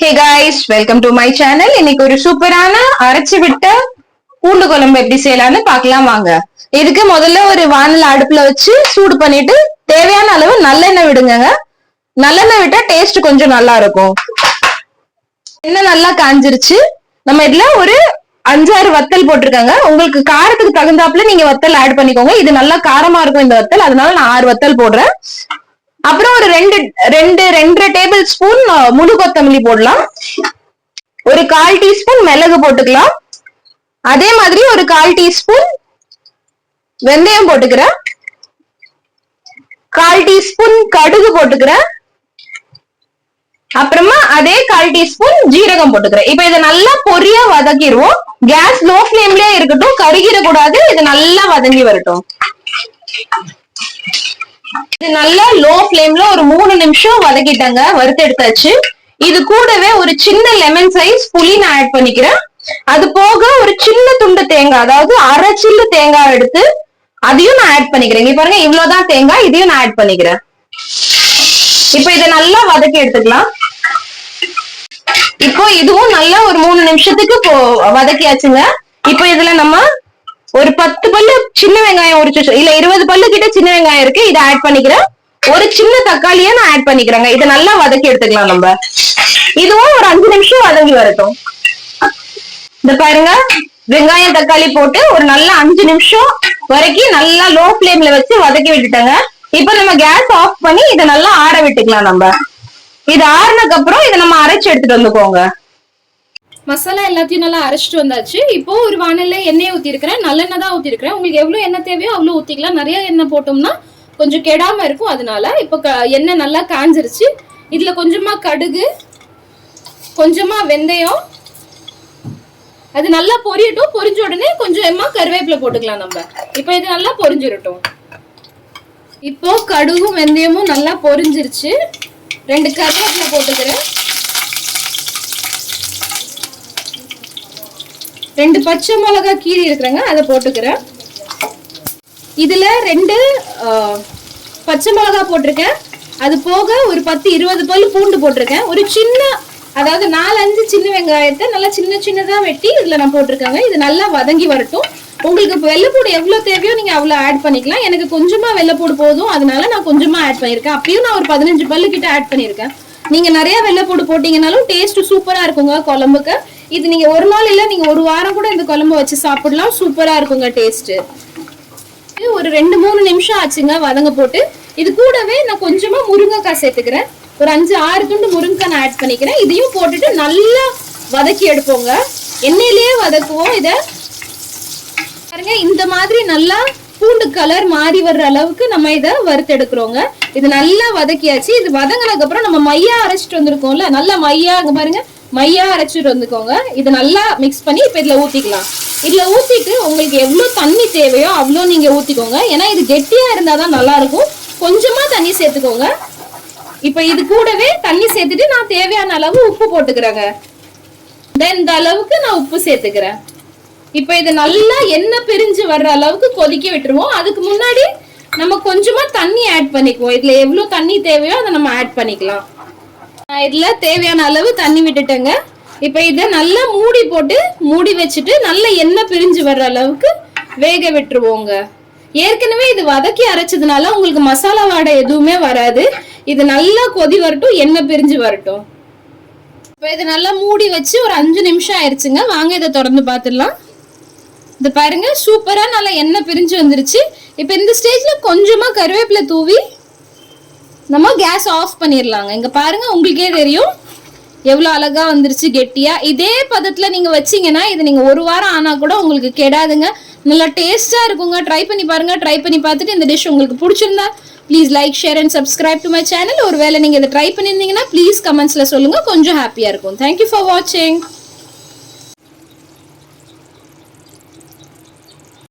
Hey guys, welcome to my channel. இன்னைக்கு ஒரு சூப்பரான அரைச்சு விட்ட பூண்டு குழம்பு எப்படி செய்யலாம்னு பார்க்கலாம் வாங்க. இதுக்கு முதல்ல ஒரு வானல் அடுப்புல வச்சு சூடு பண்ணிட்டு தேவையான அளவு நல்லெண்ணெய் விடுங்க. நல்லெண்ணெய் விட்டா டேஸ்ட் கொஞ்சம் நல்லா இருக்கும். எண்ணெய் நல்லா காஞ்சிருச்சு. நம்ம இதுல ஒரு 5-6 வத்தல் போட்டிருக்காங்க. உங்களுக்கு காரத்துக்கு தகுந்தாப்புல நீங்க வத்தல் ஆட் பண்ணிக்கோங்க. இது நல்லா காரமா இருக்கும் இந்த வத்தல், அதனால நான் 6 வத்தல் போடுறேன். அப்புறம் ஒரு 2 டேபிள் ஸ்பூன் முழு கொத்தமல்லி போடலாம். ஒரு 1/4 டீஸ்பூன் மிளகு போட்டுக்கலாம். அதே மாதிரி ஒரு 1/4 டீஸ்பூன் வெந்தயம் போட்டுக்கிறேன். 1/4 டீஸ்பூன் கடுகு போட்டுக்கிறேன். அப்புறமா அதே 1/4 டீஸ்பூன் ஜீரகம் போட்டுக்கிறேன். இப்ப இதை நல்லா பொரியா வதக்கிடுவோம். கேஸ் லோ ஃபிளேம்லயே இருக்கட்டும், கருகிட கூடாது. இது நல்லா வதங்கி வரட்டும். இது நல்லா லோ ஃபிளேம்ல ஒரு 3 நிமிஷம் வதக்கிட்டாங்க, வறுத்து எடுத்தாச்சு. இது கூடவே ஒரு சின்ன லெமன் சைஸ் புளி நான் ஆட் பண்ணிக்கிறேன். அது போக ஒரு சின்ன துண்டு தேங்காய், அதாவது 1/2 சில்லு தேங்காய் எடுத்து அதையும் நான் ஆட் பண்ணிக்கிறேன். இங்க பாருங்க, இவ்வளவுதான் தேங்காய், இதையும் நான் ஆட் பண்ணிக்கிறேன். இப்ப இதை நல்லா வதக்கி எடுத்துக்கலாம். இப்போ இதுவும் நல்லா ஒரு 3 நிமிஷத்துக்கு வதக்கியாச்சுங்க. இப்போ இதுல நம்ம ஒரு 10 பல்லு சின்ன வெங்காயம் உரிச்சு, இல்ல 20 பல்லு கிட்ட சின்ன வெங்காயம் இருக்கு, இதை ஆட் பண்ணிக்கிறேன். ஒரு சின்ன தக்காளியை நான் ஆட் பண்ணிக்கிறேங்க. இதை நல்லா வதக்கி எடுத்துக்கலாம் நம்ம. இதுவும் ஒரு 5 நிமிஷம் வதங்கி வரட்டும். இந்த பாருங்க, வெங்காயம் தக்காளி போட்டு ஒரு நல்ல 5 நிமிஷம் வரைக்கும் நல்லா லோ ஃபிளேம்ல வச்சு வதக்கி விட்டுட்டாங்க. இப்ப நம்ம கேஸ் ஆஃப் பண்ணி இதை நல்லா ஆற விட்டுக்கலாம் நம்ம. இது ஆறுனதுக்கு அப்புறம் இதை நம்ம அரைச்சு எடுத்துட்டு வந்துக்கோங்க. மசாலா எல்லாத்தையும் நல்லா அரைச்சிட்டு வந்தாச்சு. இப்போ ஒரு வானல்ல எண்ணெய் ஊத்திருக்கிறேன். நல்லெண்ணெய் தான் ஊத்திருக்கிறேன். உங்களுக்கு எவ்வளவு எண்ணெய் தேவையோ அவ்வளவு ஊத்திக்கலாம். நிறைய எண்ணெய் போட்டோம்னா கொஞ்சம் கெடாம இருக்கும். அதனால இப்போ எண்ணெய் நல்லா காஞ்சிருச்சு. இதுல கொஞ்சமா கடுகு, கொஞ்சமா வெந்தயம், அது நல்லா பொரியட்டும். பொரிஞ்ச உடனே கொஞ்சமா கருவேப்பிலை போட்டுக்கலாம் நம்ம. இப்போ இது நல்லா பொரிஞ்சிரட்டும். இப்போ கடுகும் வெந்தயமும் நல்லா பொரிஞ்சிருச்சு. 2 கருவேப்பிலை போட்டுக்கிறேன். 2 பச்சை மிளகாய் கீரி இருக்கிறேங்க, அதை போட்டுக்கிறேன். இதுல 2 பச்சை மிளகாய் போட்டிருக்கேன். அது போக ஒரு 10-20 பல்லு பூண்டு போட்டிருக்கேன். ஒரு சின்ன, அதாவது 4-5 சின்ன வெங்காயத்தை நல்லா சின்னதா வெட்டி இதுல நான் போட்டிருக்கேங்க. இது நல்லா வதங்கி வரட்டும். உங்களுக்கு வெள்ளைப்பூடு எவ்வளவு தேவையோ நீங்க அவ்வளவு ஆட் பண்ணிக்கலாம். எனக்கு கொஞ்சமா வெள்ளைப்பூடு போதும், அதனால நான் கொஞ்சமா ஆட் பண்ணிருக்கேன். அப்பயும் நான் ஒரு 15 பல்லு கிட்ட ஆட் பண்ணிருக்கேன். நீங்க நிறைய வெள்ளைப்பூடு போட்டீங்கன்னாலும் டேஸ்ட் சூப்பரா இருக்குங்க குழம்புக்கு. இது நீங்க ஒரு நாள் இல்ல, நீங்க ஒரு வாரம் கூட இந்த குழம்பு வச்சு சாப்பிடலாம். சூப்பரா இருக்குங்க டேஸ்ட். ஒரு 2-3 நிமிஷம் ஆச்சுங்க வதங்க போட்டு. இது கூடவே நான் கொஞ்சமா முருங்கைக்காய் சேர்த்துக்கிறேன். ஒரு 5-6 துண்டு முருங்கைக்காய் நான் ஆட் பண்ணிக்கிறேன். இதையும் போட்டுட்டு நல்லா வதக்கி எடுப்போங்க. எண்ணெயிலேயே வதக்குவோம். இதை பாருங்க, இந்த மாதிரி நல்லா பூண்டு கலர் மாறி வர்ற அளவுக்கு நம்ம இதை வறுத்து எடுக்கிறோங்க. இது நல்லா வதக்கியாச்சு. இது வதங்கினதுக்கு அப்புறம் நம்ம மையா அரைச்சிட்டு வந்திருக்கோம்ல, நல்லா மையா, அங்க பாருங்க, மையா அரைச்சிட்டு வந்துக்கோங்க. இது நல்லா மிக்ஸ் பண்ணி இப்ப இதுல ஊத்திக்கலாம். இதுல ஊத்திட்டு உங்களுக்கு எவ்வளவு தண்ணி தேவையோ அவ்வளோ நீங்க ஊத்திக்கோங்க. ஏன்னா இது கெட்டியா இருந்தாதான் நல்லா இருக்கும். கொஞ்சமா தண்ணி சேர்த்துக்கோங்க. இப்ப இது கூடவே தண்ணி சேர்த்துட்டு நான் தேவையான அளவு உப்பு போட்டுக்கிறேங்க. இந்த அளவுக்கு நான் உப்பு சேர்த்துக்கிறேன். இப்ப இது நல்லா எண்ணெய் பிரிஞ்சு வர்ற அளவுக்கு கொதிக்க விட்டுருவோம். அதுக்கு முன்னாடி நம்ம கொஞ்சமா தண்ணி ஆட் பண்ணிக்குவோம். இதுல எவ்வளவு தண்ணி தேவையோ அதை நம்ம ஆட் பண்ணிக்கலாம். இதுல தேவையான அளவு தண்ணி விட்டுட்டேங்க. இப்ப இத நல்லா மூடி வச்சுட்டு நல்ல எண்ணெய் பிரிஞ்சு வர்ற அளவுக்கு வேக விட்டுருவோங்க. ஏற்கனவே இது வதக்கி அரைச்சதுனால உங்களுக்கு மசாலா வாடை எதுவுமே வராது. இது நல்லா கொதி வரட்டும், எண்ணெய் பிரிஞ்சு வரட்டும். இப்ப இது நல்லா மூடி வச்சு ஒரு 5 நிமிஷம் ஆயிடுச்சுங்க. வாங்க இதை திறந்து பார்த்துடலாம். இது பாருங்க, சூப்பரா நல்லா எண்ணெய் பிரிஞ்சு வந்துருச்சு. இப்ப இந்த ஸ்டேஜ்ல கொஞ்சமா கருவேப்பிலை தூவி நம்ம கேஸ் ஆஃப் பண்ணிடலாங்க. இங்க பாருங்க, உங்களுக்கே தெரியும் எவ்வளவு அழகா வந்துருச்சு கெட்டியா. இதே பதத்துல நீங்க வச்சீங்கன்னா இது நீங்க ஒரு வாரம் ஆனா கூட உங்களுக்கு கெடாதுங்க. நல்லா டேஸ்டா இருக்குங்க. ட்ரை பண்ணி பாருங்க. ட்ரை பண்ணி பார்த்துட்டு இந்த டிஷ் உங்களுக்கு பிடிச்சிருந்தா please like, share and subscribe to my channel. ஒருவேளை நீங்க இதை ட்ரை பண்ணிருந்தீங்கன்னா ப்ளீஸ் கமெண்ட்ஸ்ல சொல்லுங்க. கொஞ்சம் ஹாப்பியா இருக்கும். தேங்க்யூ ஃபார் வாட்சிங்.